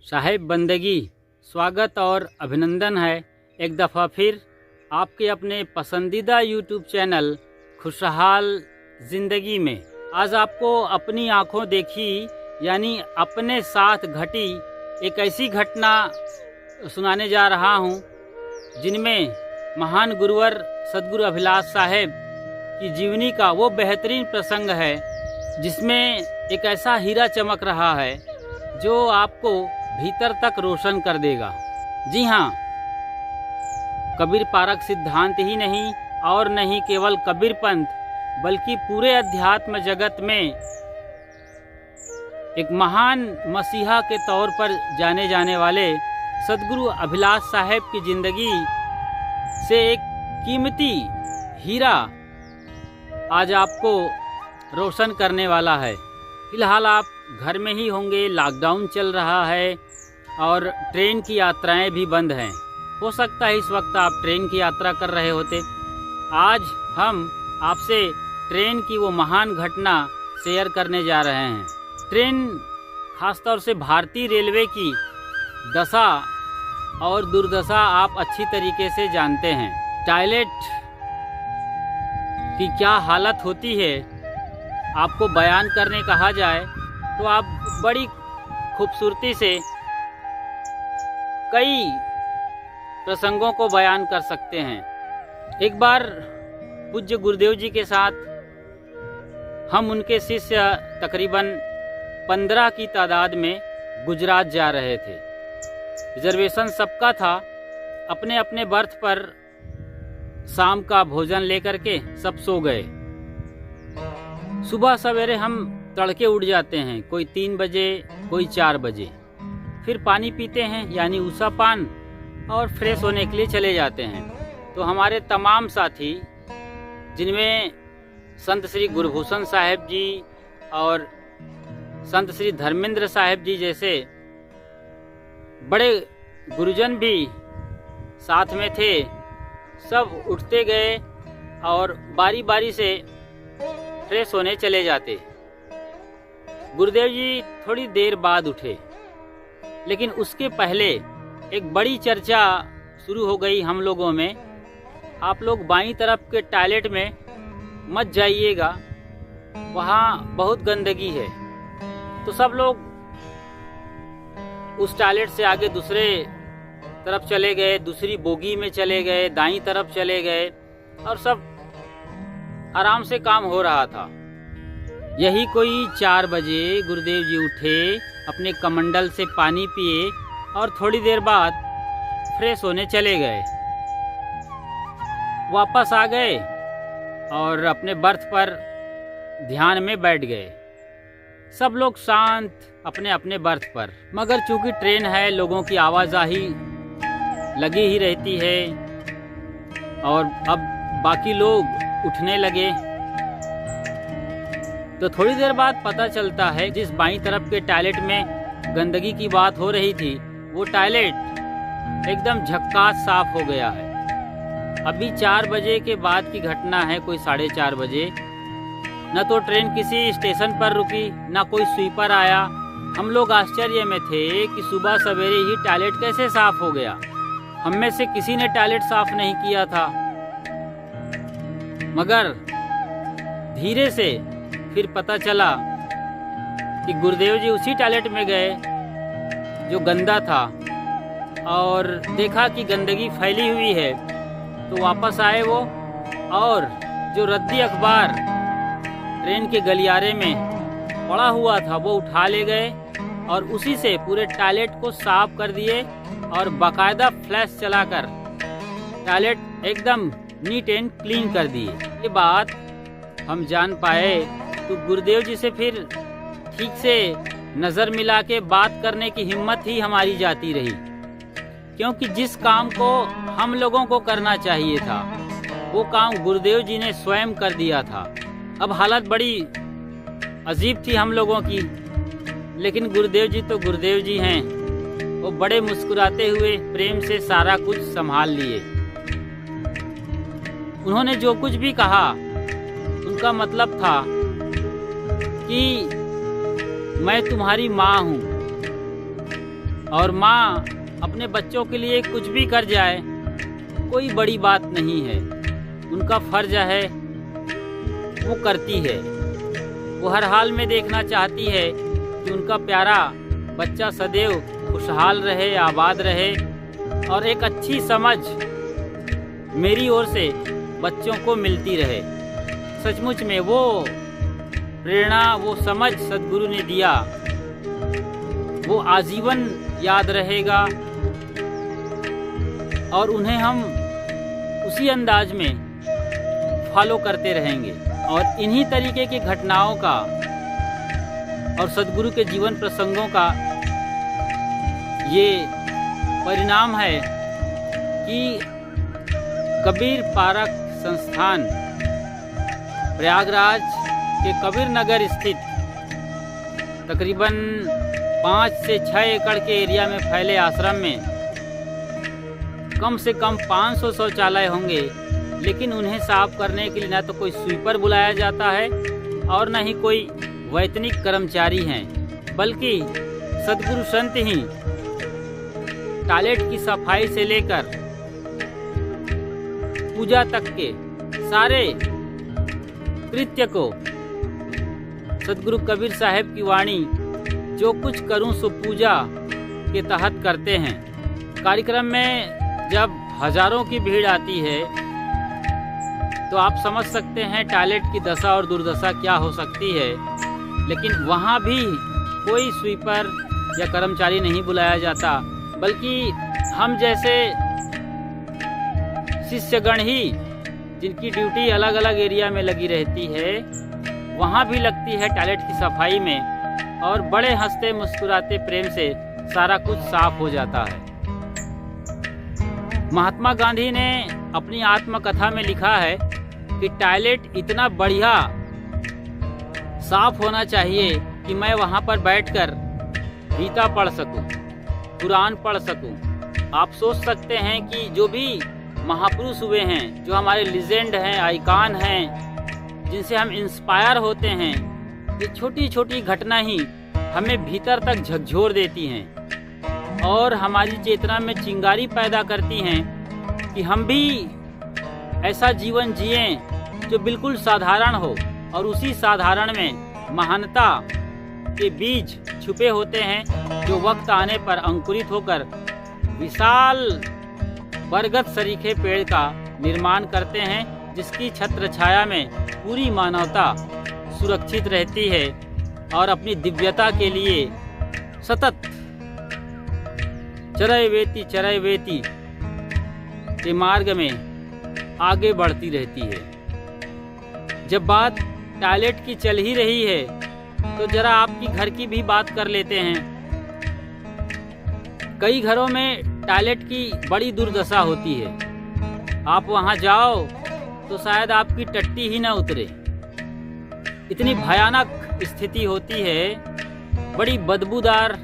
साहिब बंदगी, स्वागत और अभिनंदन है एक दफ़ा फिर आपके अपने पसंदीदा यूट्यूब चैनल खुशहाल ज़िंदगी में। आज आपको अपनी आँखों देखी यानी अपने साथ घटी एक ऐसी घटना सुनाने जा रहा हूँ जिनमें महान गुरुवर सद्गुरु अभिलाष साहेब की जीवनी का वो बेहतरीन प्रसंग है जिसमें एक ऐसा हीरा चमक रहा है जो आपको भीतर तक रोशन कर देगा। जी हाँ, कबीर पारक सिद्धांत ही नहीं और नहीं केवल कबीर पंथ बल्कि पूरे अध्यात्म जगत में एक महान मसीहा के तौर पर जाने जाने वाले सद्गुरु अभिलाष साहेब की जिंदगी से एक कीमती हीरा आज आपको रोशन करने वाला है। फिलहाल आप घर में ही होंगे, लॉकडाउन चल रहा है और ट्रेन की यात्राएं भी बंद हैं। हो सकता है इस वक्त आप ट्रेन की यात्रा कर रहे होते। आज हम आपसे ट्रेन की वो महान घटना शेयर करने जा रहे हैं। ट्रेन खासतौर से भारतीय रेलवे की दशा और दुर्दशा आप अच्छी तरीके से जानते हैं। टॉयलेट की क्या हालत होती है आपको बयान करने कहा जाए तो आप बड़ी खूबसूरती से कई प्रसंगों को बयान कर सकते हैं। एक बार पूज्य गुरुदेव जी के साथ हम उनके शिष्य तकरीबन 15 की तादाद में गुजरात जा रहे थे। रिजर्वेशन सबका था। अपने अपने बर्थ पर शाम का भोजन लेकर के सब सो गए। सुबह सवेरे हम तड़के उठ जाते हैं, कोई 3 बजे कोई 4 बजे, फिर पानी पीते हैं यानी ऊषा पान और फ्रेश होने के लिए चले जाते हैं। तो हमारे तमाम साथी जिनमें संत श्री गुरभूषण साहेब जी और संत श्री धर्मेंद्र साहेब जी जैसे बड़े गुरुजन भी साथ में थे, सब उठते गए और बारी बारी से फ्रेश होने चले जाते। गुरुदेव जी थोड़ी देर बाद उठे, लेकिन उसके पहले एक बड़ी चर्चा शुरू हो गई हम लोगों में। आप लोग बाईं तरफ के टॉयलेट में मत जाइएगा, वहाँ बहुत गंदगी है। तो सब लोग उस टॉयलेट से आगे दूसरे तरफ चले गए, दूसरी बोगी में चले गए, दाईं तरफ चले गए और सब आराम से काम हो रहा था। यही कोई 4 बजे गुरुदेव जी उठे, अपने कमंडल से पानी पिए और थोड़ी देर बाद फ्रेश होने चले गए। वापस आ गए और अपने बर्थ पर ध्यान में बैठ गए। सब लोग शांत अपने अपने बर्थ पर। मगर चूंकि ट्रेन है, लोगों की आवाजाही लगी ही रहती है और अब बाकी लोग उठने लगे। तो थोड़ी देर बाद पता चलता है जिस बाईं तरफ के टॉयलेट में गंदगी की बात हो रही थी वो टॉयलेट एकदम झक्कास साफ हो गया है। अभी 4 बजे के बाद की घटना है, कोई 4:30 बजे। न तो ट्रेन किसी स्टेशन पर रुकी, न कोई स्वीपर आया। हम लोग आश्चर्य में थे कि सुबह सवेरे ही टॉयलेट कैसे साफ हो गया। हम में से किसी ने टॉयलेट साफ नहीं किया था। मगर धीरे से फिर पता चला कि गुरुदेव जी उसी टॉयलेट में गए जो गंदा था और देखा कि गंदगी फैली हुई है। तो वापस आए वो और जो रद्दी अखबार ट्रेन के गलियारे में पड़ा हुआ था वो उठा ले गए और उसी से पूरे टॉयलेट को साफ कर दिए और बाकायदा फ्लैश चलाकर टॉयलेट एकदम नीट एंड क्लीन कर दिए। ये बात हम जान पाए तो गुरुदेव जी से फिर ठीक से नज़र मिला के बात करने की हिम्मत ही हमारी जाती रही, क्योंकि जिस काम को हम लोगों को करना चाहिए था वो काम गुरुदेव जी ने स्वयं कर दिया था। अब हालत बड़ी अजीब थी हम लोगों की, लेकिन गुरुदेव जी तो गुरुदेव जी हैं। वो बड़े मुस्कुराते हुए प्रेम से सारा कुछ संभाल लिए। उन्होंने जो कुछ भी कहा उनका मतलब था कि मैं तुम्हारी माँ हूँ, और माँ अपने बच्चों के लिए कुछ भी कर जाए कोई बड़ी बात नहीं है, उनका फर्ज है वो करती है। वो हर हाल में देखना चाहती है कि उनका प्यारा बच्चा सदैव खुशहाल रहे, आबाद रहे और एक अच्छी समझ मेरी ओर से बच्चों को मिलती रहे। सचमुच में वो प्रेरणा, वो समझ सद्गुरु ने दिया, वो आजीवन याद रहेगा और उन्हें हम उसी अंदाज में फॉलो करते रहेंगे। और इन्हीं तरीके की घटनाओं का और सद्गुरु के जीवन प्रसंगों का ये परिणाम है कि कबीर पारक संस्थान प्रयागराज के कबीर नगर स्थित तकरीबन 5 से 6 एकड़ के एरिया में फैले आश्रम में कम से कम 500 शौचालय होंगे, लेकिन उन्हें साफ करने के लिए ना तो कोई स्वीपर बुलाया जाता है और न ही कोई वैतनिक कर्मचारी हैं, बल्कि सद्गुरु संत ही टॉयलेट की सफाई से लेकर पूजा तक के सारे कृत्य को सद्गुरु कबीर साहब की वाणी जो कुछ करूं सो पूजा के तहत करते हैं। कार्यक्रम में जब हजारों की भीड़ आती है तो आप समझ सकते हैं टॉयलेट की दशा और दुर्दशा क्या हो सकती है। लेकिन वहाँ भी कोई स्वीपर या कर्मचारी नहीं बुलाया जाता, बल्कि हम जैसे शिष्यगण ही जिनकी ड्यूटी अलग अलग एरिया में लगी रहती है, वहाँ भी लगती है टॉयलेट की सफाई में और बड़े हंसते मुस्कुराते प्रेम से सारा कुछ साफ हो जाता है। महात्मा गांधी ने अपनी आत्मकथा में लिखा है कि टॉयलेट इतना बढ़िया साफ होना चाहिए कि मैं वहाँ पर बैठकर गीता पढ़ सकूं, कुरान पढ़ सकूं। आप सोच सकते हैं कि जो भी महापुरुष हुए हैं, जो हमारे लीजेंड हैं, आइकॉन हैं, जिनसे हम इंस्पायर होते हैं, ये छोटी छोटी घटना ही हमें भीतर तक झकझोर देती हैं और हमारी चेतना में चिंगारी पैदा करती हैं कि हम भी ऐसा जीवन जिएं जो बिल्कुल साधारण हो और उसी साधारण में महानता के बीज छुपे होते हैं जो वक्त आने पर अंकुरित होकर विशाल बरगद सरीखे पेड़ का निर्माण करते हैं, जिसकी छत्र छाया में पूरी मानवता सुरक्षित रहती है और अपनी दिव्यता के लिए सतत चरय वेती के मार्ग में आगे बढ़ती रहती है। जब बात टॉयलेट की चल ही रही है तो जरा आपकी घर की भी बात कर लेते हैं। कई घरों में टॉयलेट की बड़ी दुर्दशा होती है। आप वहां जाओ तो शायद आपकी टट्टी ही ना उतरे, इतनी भयानक स्थिति होती है, बड़ी बदबूदार।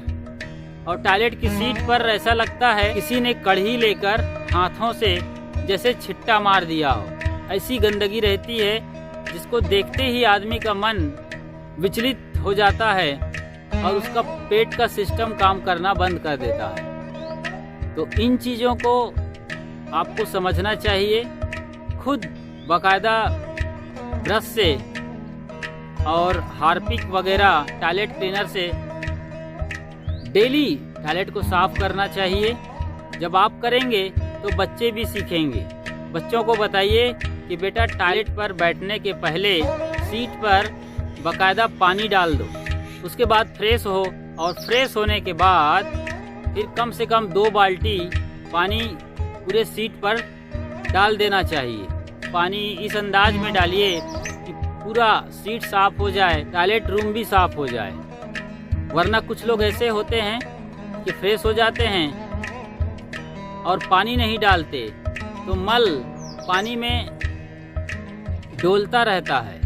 और टॉयलेट की सीट पर ऐसा लगता है किसी ने कढ़ी लेकर हाथों से जैसे छिट्टा मार दिया हो। ऐसी गंदगी रहती है जिसको देखते ही आदमी का मन विचलित हो जाता है और उसका पेट का सिस्टम काम करना बंद कर देता है। तो इन चीज़ों को आपको समझना चाहिए। खुद बाकायदा ब्रश से और हार्पिक वगैरह टॉयलेट क्लीनर से डेली टॉयलेट को साफ करना चाहिए। जब आप करेंगे तो बच्चे भी सीखेंगे। बच्चों को बताइए कि बेटा टॉयलेट पर बैठने के पहले सीट पर बाकायदा पानी डाल दो, उसके बाद फ्रेश हो और फ्रेश होने के बाद फिर कम से कम 2 बाल्टी पानी पूरे सीट पर डाल देना चाहिए। पानी इस अंदाज में डालिए कि पूरा सीट साफ हो जाए, टॉयलेट रूम भी साफ हो जाए। वरना कुछ लोग ऐसे होते हैं कि फ्रेश हो जाते हैं और पानी नहीं डालते तो मल पानी में डोलता रहता है।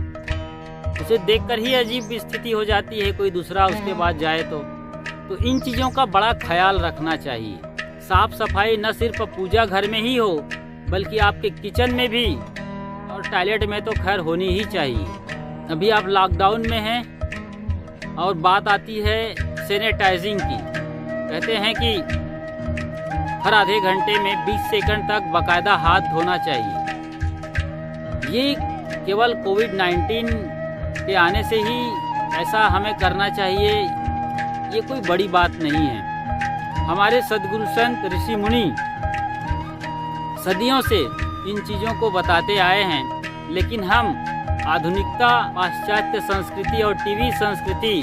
उसे देखकर ही अजीब स्थिति हो जाती है, कोई दूसरा उसके बाद जाए तो इन चीज़ों का बड़ा ख्याल रखना चाहिए। साफ सफाई न सिर्फ पूजा घर में ही हो बल्कि आपके किचन में भी, और टॉयलेट में तो खैर होनी ही चाहिए। अभी आप लॉकडाउन में हैं और बात आती है सैनिटाइजिंग की। कहते हैं कि हर आधे घंटे में 20 सेकंड तक बाकायदा हाथ धोना चाहिए। ये केवल कोविड-19 के आने से ही ऐसा हमें करना चाहिए, ये कोई बड़ी बात नहीं है। हमारे सद्गुरु संत ऋषि मुनि सदियों से इन चीज़ों को बताते आए हैं, लेकिन हम आधुनिकता, पाश्चात्य संस्कृति और टीवी संस्कृति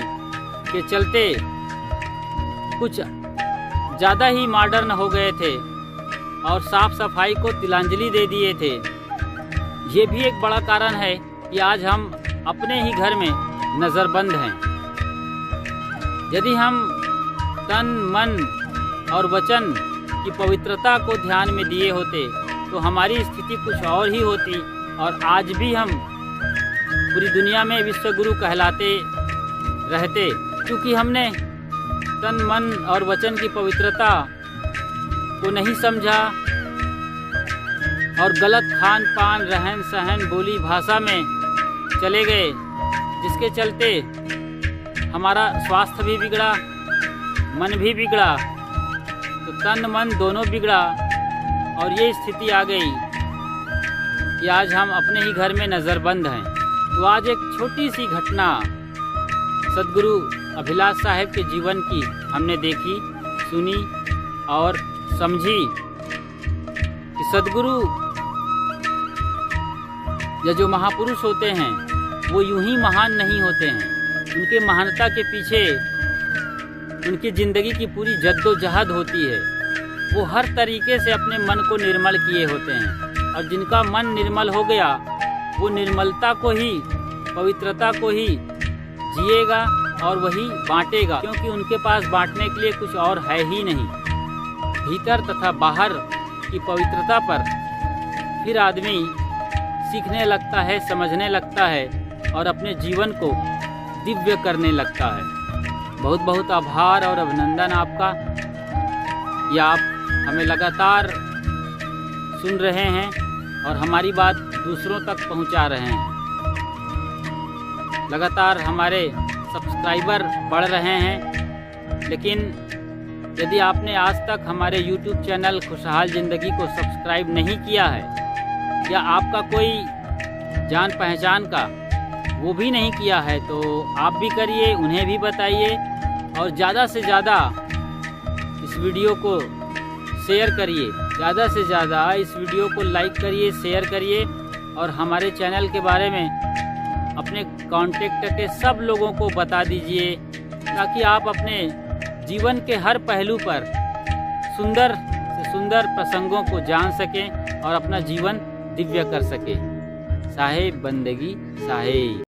के चलते कुछ ज़्यादा ही मॉडर्न हो गए थे और साफ सफाई को तिलांजलि दे दिए थे। ये भी एक बड़ा कारण है कि आज हम अपने ही घर में नज़रबंद हैं। यदि हम तन, मन और वचन की पवित्रता को ध्यान में दिए होते तो हमारी स्थिति कुछ और ही होती और आज भी हम पूरी दुनिया में विश्व गुरु कहलाते रहते, क्योंकि हमने तन, मन और वचन की पवित्रता को नहीं समझा और गलत खान पान, रहन सहन, बोली भाषा में चले गए, जिसके चलते हमारा स्वास्थ्य भी बिगड़ा, मन भी बिगड़ा, तो तन मन दोनों बिगड़ा और ये स्थिति आ गई कि आज हम अपने ही घर में नज़रबंद हैं। तो आज एक छोटी सी घटना सद्गुरु अभिलाष साहब के जीवन की हमने देखी, सुनी और समझी कि सद्गुरु या जो महापुरुष होते हैं वो यूं ही महान नहीं होते हैं। उनके महानता के पीछे उनकी ज़िंदगी की पूरी जद्दोजहद होती है। वो हर तरीके से अपने मन को निर्मल किए होते हैं और जिनका मन निर्मल हो गया वो निर्मलता को ही, पवित्रता को ही जिएगा और वही बांटेगा, क्योंकि उनके पास बांटने के लिए कुछ और है ही नहीं। भीतर तथा बाहर की पवित्रता पर फिर आदमी सीखने लगता है, समझने लगता है और अपने जीवन को दिव्य करने लगता है। बहुत बहुत आभार और अभिनंदन आपका। या आप हमें लगातार सुन रहे हैं और हमारी बात दूसरों तक पहुंचा रहे हैं। लगातार हमारे सब्सक्राइबर बढ़ रहे हैं, लेकिन यदि आपने आज तक हमारे YouTube चैनल खुशहाल ज़िंदगी को सब्सक्राइब नहीं किया है या आपका कोई जान पहचान का वो भी नहीं किया है तो आप भी करिए, उन्हें भी बताइए और ज़्यादा से ज़्यादा इस वीडियो को शेयर करिए, ज़्यादा से ज़्यादा इस वीडियो को लाइक करिए, शेयर करिए और हमारे चैनल के बारे में अपने कांटेक्ट के सब लोगों को बता दीजिए, ताकि आप अपने जीवन के हर पहलू पर सुंदर से सुंदर प्रसंगों को जान सकें और अपना जीवन दिव्य कर सकें। साहेब बंदगी साहेब।